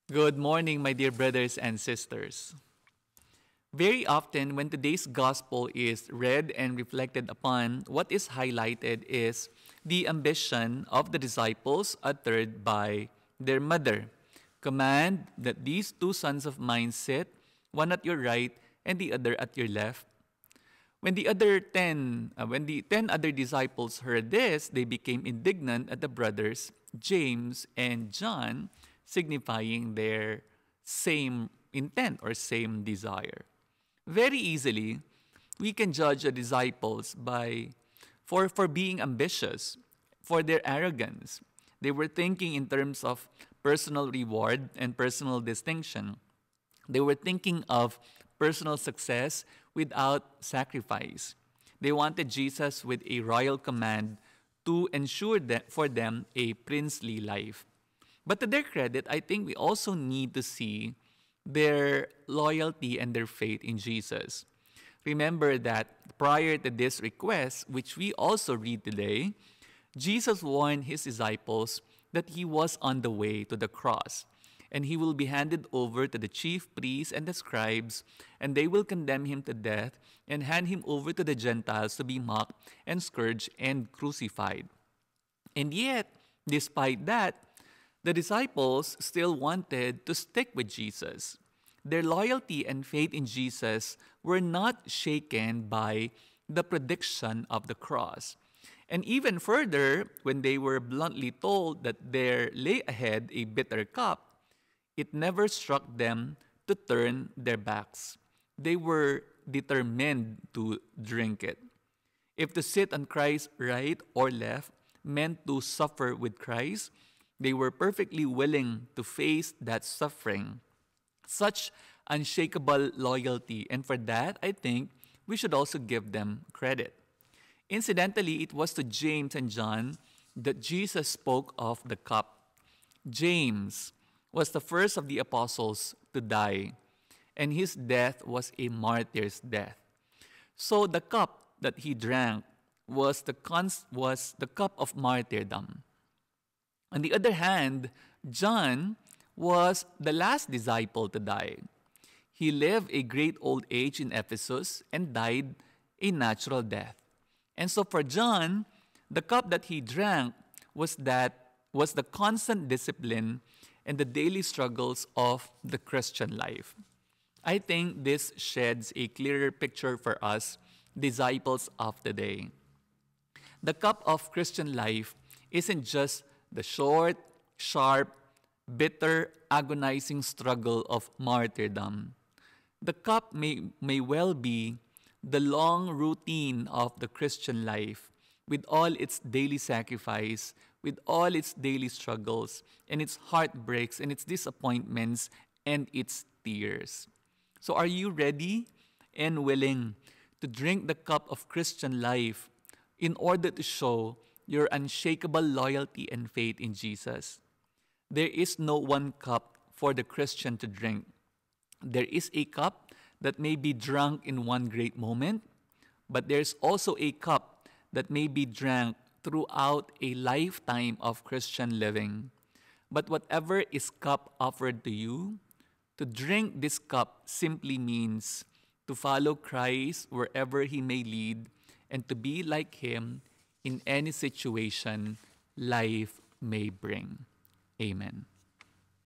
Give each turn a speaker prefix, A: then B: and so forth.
A: Good morning, my dear brothers and sisters. Very often, when today's gospel is read and reflected upon, what is highlighted is the ambition of the disciples uttered by their mother. Command that these two sons of mine sit, one at your right and the other at your left. When the 10 other disciples heard this, they became indignant at the brothers, James and John, signifying their same intent or same desire. Very easily, we can judge the disciples for being ambitious, for their arrogance. They were thinking in terms of personal reward and personal distinction. They were thinking of personal success without sacrifice. They wanted Jesus with a royal command to ensure that for them a princely life. But to their credit, I think we also need to see their loyalty and their faith in Jesus. Remember that prior to this request, which we also read today, Jesus warned his disciples that he was on the way to the cross and he will be handed over to the chief priests and the scribes, and they will condemn him to death and hand him over to the Gentiles to be mocked and scourged and crucified. And yet, despite that, the disciples still wanted to stick with Jesus. Their loyalty and faith in Jesus were not shaken by the prediction of the cross. And even further, when they were bluntly told that there lay ahead a bitter cup, it never struck them to turn their backs. They were determined to drink it. If to sit on Christ's right or left meant to suffer with Christ, they were perfectly willing to face that suffering. Such unshakable loyalty, and for that, I think we should also give them credit. Incidentally, it was to James and John that Jesus spoke of the cup. James was the first of the apostles to die, and his death was a martyr's death. So the cup that he drank was the cup of martyrdom. On the other hand, John was the last disciple to die. He lived a great old age in Ephesus and died a natural death. And so for John, the cup that he drank was the constant discipline and the daily struggles of the Christian life. I think this sheds a clearer picture for us, disciples of today. The cup of Christian life isn't just the short, sharp, bitter, agonizing struggle of martyrdom. The cup may well be the long routine of the Christian life with all its daily sacrifice, with all its daily struggles, and its heartbreaks, and its disappointments, and its tears. So are you ready and willing to drink the cup of Christian life in order to show your unshakable loyalty and faith in Jesus? There is no one cup for the Christian to drink. There is a cup that may be drunk in one great moment, but there's also a cup that may be drank throughout a lifetime of Christian living. But whatever is cup offered to you, to drink this cup simply means to follow Christ wherever he may lead and to be like him in any situation life may bring. Amen.